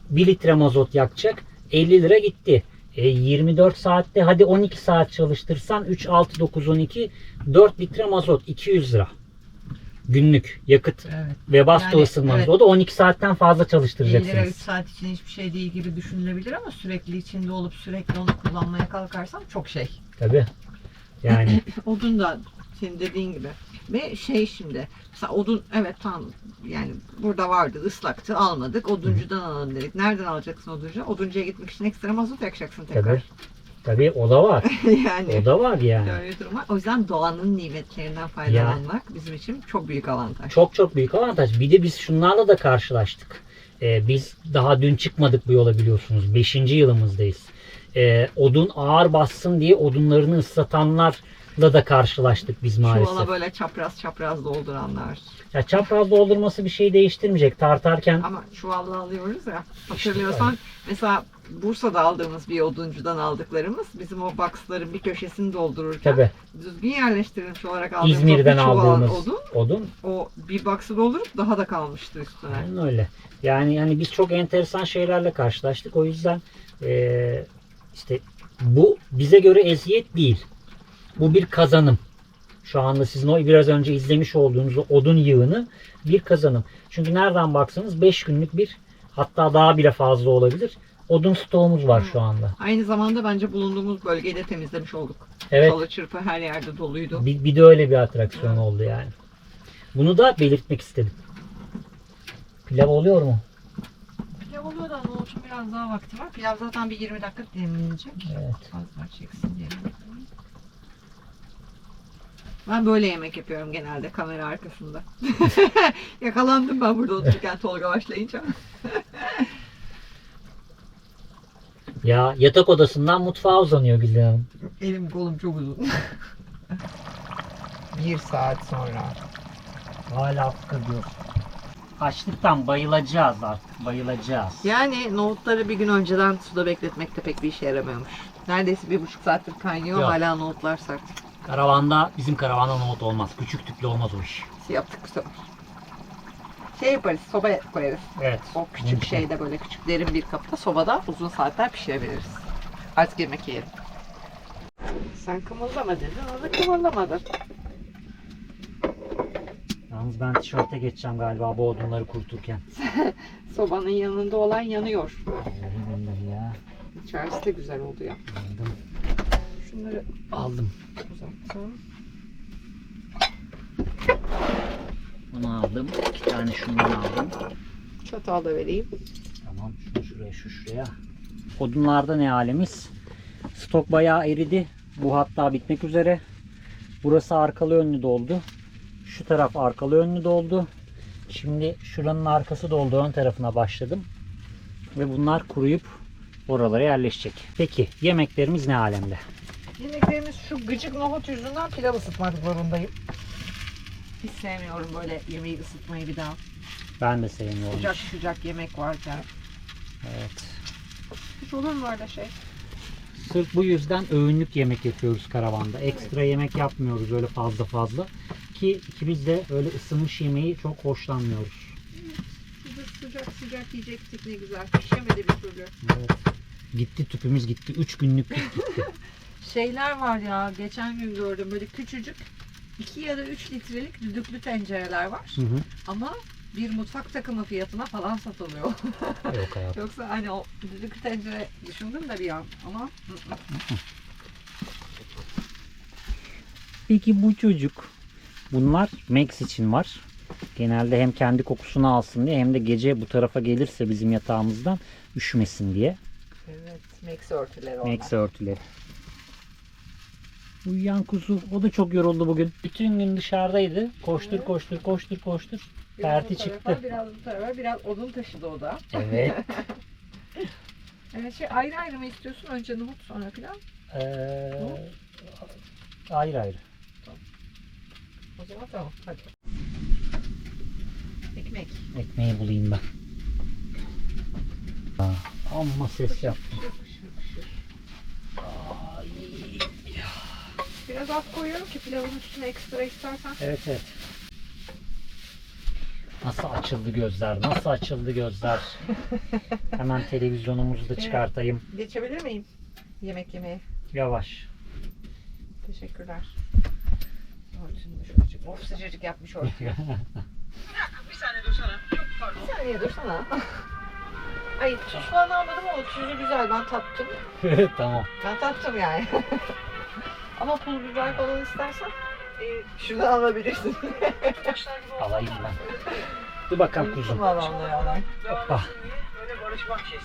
1 litre mazot yakacak. 50 lira gitti. 24 saatte hadi 12 saat çalıştırsan 3, 6, 9, 12 4 litre mazot 200 lira. Günlük yakıt Evet. ve basto Yani, ısınmanız. evet. O da 12 saatten fazla 50 çalıştıracaksınız. lira 3 saat için hiçbir şey değil gibi düşünülebilir ama sürekli içinde olup sürekli onu kullanmaya kalkarsan çok şey. Tabii. Yani Odun da senin dediğin gibi. Ve şimdi mesela odun evet tamam yani burada vardı ıslaktı almadık oduncudan alalım dedik. Nereden alacaksın oduncu? Oduncuya gitmek için ekstra mazot yakacaksın tekrar. tabii. Tabii o da var. Yani O da var yani. öyle bir durum var. O yüzden doğanın nimetlerinden faydalanmak bizim için çok büyük avantaj. Çok çok büyük avantaj. Bir de biz şunlarla da karşılaştık. Biz daha dün çıkmadık bu yola biliyorsunuz. 5. yılımızdayız. Odun ağır bassın diye odunlarını ıslatanlarla da karşılaştık biz maalesef. Çuvala böyle çapraz dolduranlar. Ya çapraz doldurması bir şey değiştirmeyecek. Tartarken Ama çuvalla alıyoruz ya. Hatırlıyorsan mesela Bursa'da aldığımız bir oduncudan aldıklarımız bizim o boxların bir köşesini doldururken tabii düzgün yerleştirilmiş olarak aldığımız İzmir'den bir çuval aldığımız odun o bir box'ı doldurup daha da kalmıştı üstüne. aynen öyle. Yani biz çok enteresan şeylerle karşılaştık. O yüzden işte bu bize göre eziyet değil. Bu bir kazanım. Şu anda sizin o biraz önce izlemiş olduğunuz o odun yığını bir kazanım. Çünkü nereden baksanız 5 günlük bir, hatta daha bile fazla olabilir, odun stoğumuz var şu anda. Aynı zamanda bence bulunduğumuz bölgeyi de temizlemiş olduk. Evet. Çalı çırpı her yerde doluydu. Bir de öyle bir atraksiyon oldu yani. Bunu da belirtmek istedim. Pilav oluyor mu? Pilav oluyor da nohutun biraz daha vakti var. Pilav zaten bir 20 dakika demlenecek. Evet. Fazla çeksin diye. Ben böyle yemek yapıyorum genelde kamera arkasında. Yakalandım ben burada otururken Tolga başlayınca. Ya yatak odasından mutfağa uzanıyor Gülden Hanım. Elim kolum çok uzun. 1 saat sonra. Hala diyor. Açlıktan bayılacağız artık. Bayılacağız. Yani nohutları bir gün önceden suda bekletmek de pek bir işe yaramıyormuş. Neredeyse 1,5 saattir kaynıyor Yok. hala nohutlar sert. Bizim karavanda nohut olmaz. Küçük tüplü olmaz o iş. Yaptık bu sefer. Yaparız, sobaya koyarız. Evet. O küçük şeyde böyle küçük derin bir kapta sobada uzun saatler pişirebiliriz. Artık yemek yiyelim. Sen kımıldama dedin, o da kımıldamadın. Yalnız ben tişörte geçeceğim galiba bu odunları kuruturken. Sobanın yanında olan yanıyor. Vallahi billahi ya. İçerisi de güzel oldu ya. Aldım. Şunları Aldım. uzattım. Bunu aldım. 2 tane şundan aldım. Çatal da vereyim. Tamam, şunu şuraya, şu şuraya. Odunlarda ne halimiz? Stok bayağı eridi. Bu hatta bitmek üzere. Burası arkalı önlü doldu. Şu taraf arkalı önlü doldu. Şimdi şuranın arkası doldu. Ön tarafına başladım. Ve bunlar kuruyup oralara yerleşecek. Peki yemeklerimiz ne alemde? Yemeklerimiz şu gıcık nohut yüzünden pilav ısıtmak zorundayım. Hiç sevmiyorum böyle yemeği ısıtmayı bir daha. Ben de sevmiyorum. Sıcak sıcak yemek varken. Evet. Hiç olur mu öyle şey? Sırf bu yüzden öğünlük yemek yapıyoruz karavanda. Ekstra yemek yapmıyoruz öyle fazla. Ki ikimiz de öyle ısınmış yemeği çok hoşlanmıyoruz. Şurada sıcak sıcak yiyecektik ne güzel. Pişemedi bir türlü. Evet. Gitti tüpümüz gitti. 3 günlük gitti. Şeyler var ya geçen gün gördüm böyle küçücük 2 ya da 3 litrelik düdüklü tencereler var. Hı hı. Ama bir mutfak takımı fiyatına falan satılıyor. Yok hayatım. Yoksa hani o düdüklü tencere düşündüm de bir an ama Peki bu çocuk. Bunlar Max için var. Genelde hem kendi kokusunu alsın diye hem de gece bu tarafa gelirse bizim yatağımızdan üşümesin diye. evet Max örtüleri onlar. Max örtüleri. Uyuyan kuzu. O da çok yoruldu bugün. Bütün gün dışarıdaydı. Koştur Evet. koştur. Biraz Perti bu tarafa, çıktı. biraz bu tarafa, biraz odun taşıdı o da. Evet. Evet şey ayrı ayrı mı istiyorsun? Önce nohut sonra pilav. Ayrı. O zaman tamam hadi. Ekmek. Ekmeği bulayım ben. Amma ses yaptım. Biraz az koyuyorum ki pilavın üstüne ekstra istersen. Evet. Nasıl açıldı gözler. Hemen televizyonumuzu da çıkartayım. Geçebilir miyim? Yemek yemeye. Yavaş. Teşekkürler. Örtünü de şöyle çık. Of sıcacık yapmış örtüyü. Bir saniye dursana. Çok pardon. Bir saniye dursana. Ay tuz falan almadım ama tuzu güzel ben tattım. Tamam. Ben tattım yani. Ama pul biber falan istersen şuradan alabilirsin. Alayım ben. Dur bakalım kuzum. Tamam anlayalım. Hoppa. Böyle barışmak şey.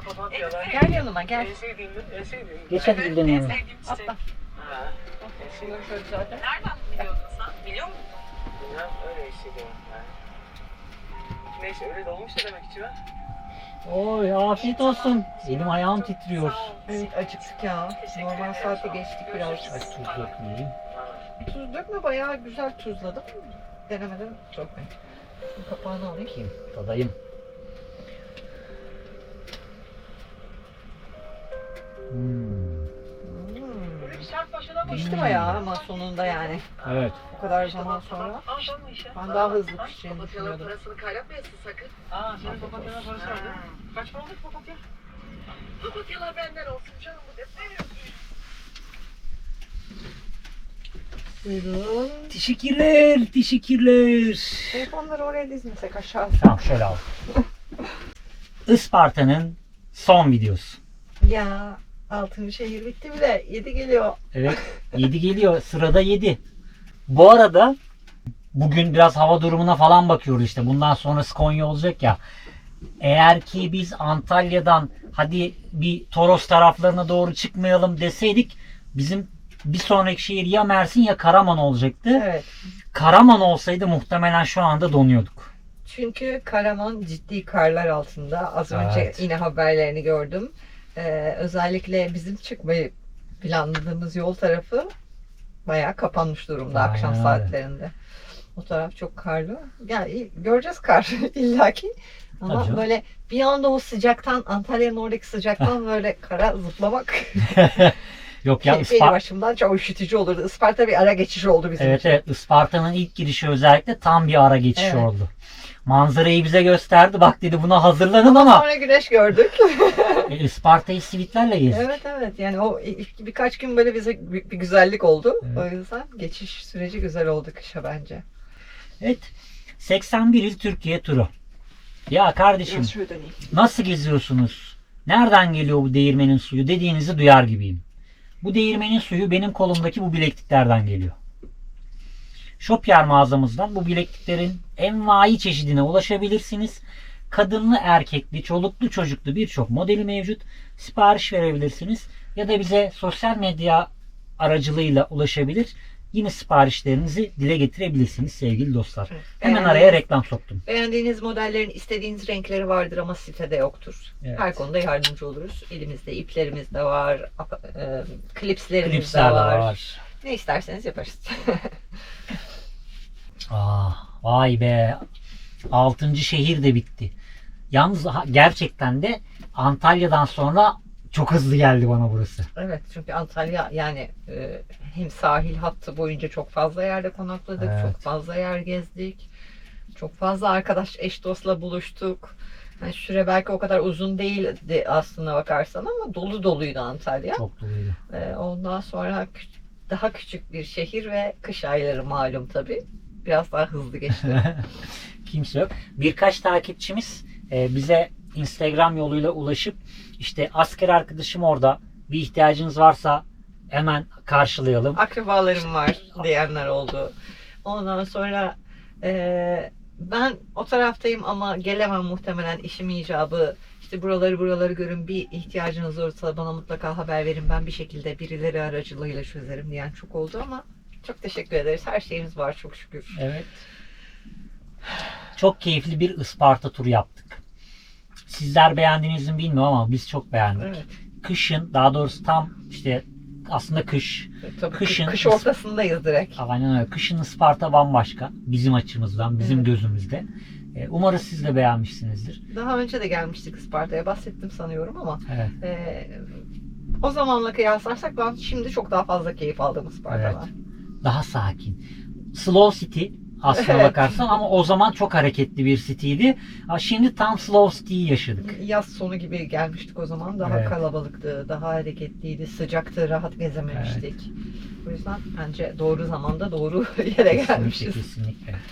Papatyalar. Gel yanıma gel. En sevdiğim. Geç hadi gidelim yanına. Atla. Ha. Şunları şöyle zaten. Nereden biliyordun sen? Biliyor musun? Bilmem öyle hissediyorum yani. Neyse öyle de olmuşsa demek ki ben. Oy afiyet olsun. Elim ayağım titriyor. Evet acıktık ya. Normal saate geçtik biraz. Ay tuz dökmeyeyim. Tuz dökme bayağı güzel tuzladım. Denemeden çok be. Şimdi kapağını alayım. Bakayım tadayım. Pişti bayağı ama sonunda yani. Evet. O kadar zaman sonra. Ben daha hızlı pişeceğini düşünüyordum. Parasını kaybetmeyesin sakın. Aa senin papatyalar parası vardı. Kaç para oldu papatya? Papatyalar benden olsun canım bu defa. Buyurun. Teşekkürler. Telefonları oraya dizmesek aşağı. Tamam şöyle al. Isparta'nın son videosu. Ya altın şehir bitti bile. 7 geliyor. Evet 7 geliyor, sırada 7. Bu arada bugün biraz hava durumuna falan bakıyoruz işte. Bundan sonrası Konya olacak ya. Eğer ki biz Antalya'dan hadi bir Toros taraflarına doğru çıkmayalım deseydik bizim bir sonraki şehir ya Mersin ya Karaman olacaktı. Evet. Karaman olsaydı muhtemelen şu anda donuyorduk. Çünkü Karaman ciddi karlar altında. Az önce Evet. yine haberlerini gördüm. Özellikle bizim çıkmayı planladığımız yol tarafı bayağı kapanmış durumda Aynen akşam öyle. saatlerinde. O taraf çok karlı. Yani göreceğiz kar illaki. Tabii Ama canım. böyle bir anda o sıcaktan, Antalya'nın oradaki sıcaktan böyle kara zıplamak. Yok ya Benim açımdan çok üşütücü olurdu. Isparta bir ara geçiş oldu bizim Evet için. evet, Isparta'nın ilk girişi özellikle tam bir ara geçiş Evet. oldu. Manzarayı bize gösterdi. Bak dedi, buna hazırlanın ama Sonra güneş gördük. Isparta'yı sivitlerle gezdik. Evet yani o ilk birkaç gün böyle bize bir güzellik oldu. Evet. O yüzden geçiş süreci güzel oldu kışa bence. Evet. 81 il Türkiye turu. Ya kardeşim, Biraz şöyle döneyim. nasıl geziyorsunuz? Nereden geliyor bu değirmenin suyu dediğinizi duyar gibiyim. Bu değirmenin suyu benim kolumdaki bu bilekliklerden geliyor. Shopier mağazamızdan bu bilekliklerin envai çeşidine ulaşabilirsiniz. Kadınlı, erkekli, çoluklu, çocuklu birçok modeli mevcut. Sipariş verebilirsiniz. Ya da bize sosyal medya aracılığıyla ulaşabilir. Yine siparişlerinizi dile getirebilirsiniz sevgili dostlar. Evet. Hemen Beğendiğiniz- araya reklam soktum. Beğendiğiniz modellerin istediğiniz renkleri vardır ama sitede yoktur. Evet. Her konuda yardımcı oluruz. Elimizde iplerimiz de var, klipslerimiz de Klipsler de var. var. Ne isterseniz yaparız. Vay be. 6. şehir de bitti. Yalnız gerçekten de Antalya'dan sonra çok hızlı geldi bana burası. Evet, çünkü Antalya yani hem sahil hattı boyunca çok fazla yerde konakladık, Evet. çok fazla yer gezdik. Çok fazla arkadaş, eş dostla buluştuk. Yani süre belki o kadar uzun değildi aslına bakarsan ama dolu doluydu Antalya. Çok doluydu. Ondan sonra daha küçük bir şehir ve kış ayları malum tabii. Biraz daha hızlı geçti. Kimse yok. Birkaç takipçimiz bize Instagram yoluyla ulaşıp işte asker arkadaşım orada, bir ihtiyacınız varsa hemen karşılayalım. Akrabalarım var diyenler oldu. Ondan sonra ben o taraftayım ama gelemem muhtemelen işim icabı. İşte buraları görün, bir ihtiyacınız olursa bana mutlaka haber verin. Ben bir şekilde birileri aracılığıyla çözerim diyen çok oldu ama çok teşekkür ederiz. Her şeyimiz var çok şükür. Evet. Çok keyifli bir Isparta turu yaptık. Sizler beğendiniz mi bilmiyorum ama biz çok beğendik. Evet. Kışın, daha doğrusu tam işte aslında kış. Tabii Kışın- kış ortasındayız direkt. Aynen öyle. Kışın Isparta bambaşka. Bizim açımızdan, bizim Evet. gözümüzde. Umarız siz de beğenmişsinizdir. Daha önce de gelmiştik Isparta'ya, bahsettim sanıyorum ama Evet. o zamanla kıyaslarsak ben şimdi çok daha fazla keyif aldım Isparta'dan. Daha sakin. Slow City aslına Evet. bakarsan ama o zaman çok hareketli bir city'ydi. Şimdi tam Slow City'yi yaşadık. Yaz sonu gibi gelmiştik o zaman. Daha Evet. kalabalıktı, daha hareketliydi, sıcaktı, rahat gezememiştik. O yüzden bence doğru zamanda doğru yere gelmişiz.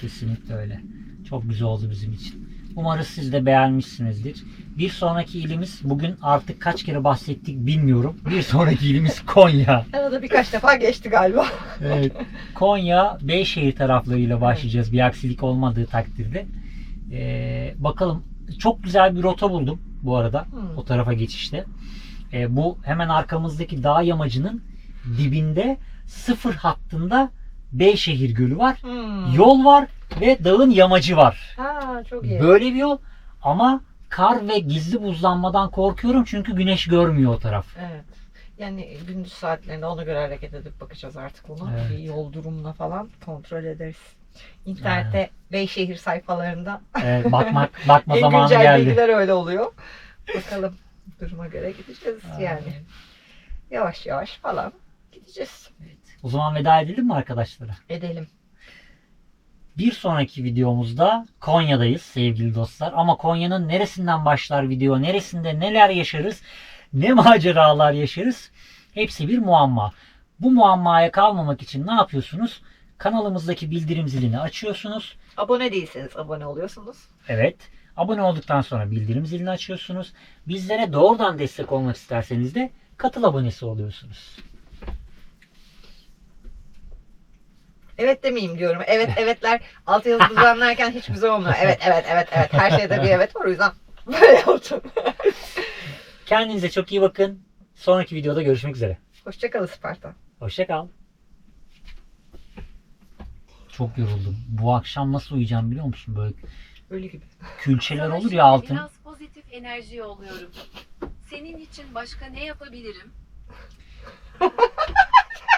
Kesinlikle öyle. Çok güzel oldu bizim için. Umarız siz de beğenmişsinizdir. Bir sonraki ilimiz, bugün artık kaç kere bahsettik bilmiyorum. Bir sonraki ilimiz Konya. Arada birkaç defa geçti galiba. Evet. Konya, Beyşehir taraflarıyla başlayacağız bir aksilik olmadığı takdirde. Bakalım, çok güzel bir rota buldum bu arada o tarafa geçişte. Bu hemen arkamızdaki dağ yamacının dibinde 0 hattında Beyşehir Gölü var. Yol var ve dağın yamacı var. Ha, çok iyi. Böyle bir yol ama kar ve gizli buzlanmadan korkuyorum çünkü güneş görmüyor o taraf. Evet. Yani gündüz saatlerinde ona göre hareket edip bakacağız artık ona. Evet. Bir yol durumuna falan kontrol ederiz. İnternette Beyşehir sayfalarında Bakma en zamanı güncel geldi. bilgiler öyle oluyor. Bakalım, duruma göre gideceğiz yani. Yavaş yavaş falan gideceğiz. O zaman veda edelim mi arkadaşlara? Edelim. Bir sonraki videomuzda Konya'dayız sevgili dostlar. Ama Konya'nın neresinden başlar video, neresinde neler yaşarız, ne maceralar yaşarız, hepsi bir muamma. Bu muammaya kalmamak için ne yapıyorsunuz? Kanalımızdaki bildirim zilini açıyorsunuz. Abone değilseniz abone oluyorsunuz. Evet. Abone olduktan sonra bildirim zilini açıyorsunuz. Bizlere doğrudan destek olmak isterseniz de katıl abonesi oluyorsunuz. Evet demeyeyim diyorum. Evetler altı yazı düzenlerken hiç güzel olmuyor. Evet. Her şeyde bir evet var, o yüzden böyle yaptım. Kendinize çok iyi bakın. Sonraki videoda görüşmek üzere. Hoşçakal Isparta. Hoşça kal. Çok yoruldum. Bu akşam nasıl uyuyacağım biliyor musun? Böyle Ölü gibi. külçeler Sana olur şimdi ya altın. Biraz pozitif enerji yolluyorum. Senin için başka ne yapabilirim?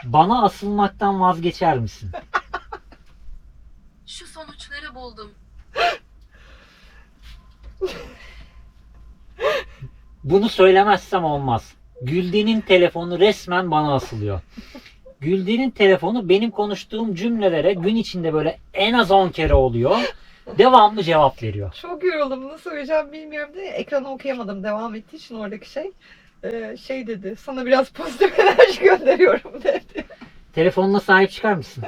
Bana asılmaktan vazgeçer misin? Şu sonuçları buldum. Bunu söylemezsem olmaz. Gülden'in telefonu resmen bana asılıyor. Gülden'in telefonu benim konuştuğum cümlelere gün içinde böyle en az 10 kere oluyor. Devamlı cevap veriyor. Çok yoruldum. Nasıl söyleyeceğim bilmiyorum diye ekranı okuyamadım. Devam ettiği için oradaki şey dedi. Sana biraz pozitif enerji gönderiyorum dedi. Telefonuna sahip çıkar mısın?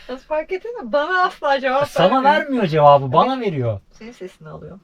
Nasıl fark ettin mi? Bana asla cevap Sana vermiyor. vermiyor cevabı, bana veriyor. Senin sesini alıyor.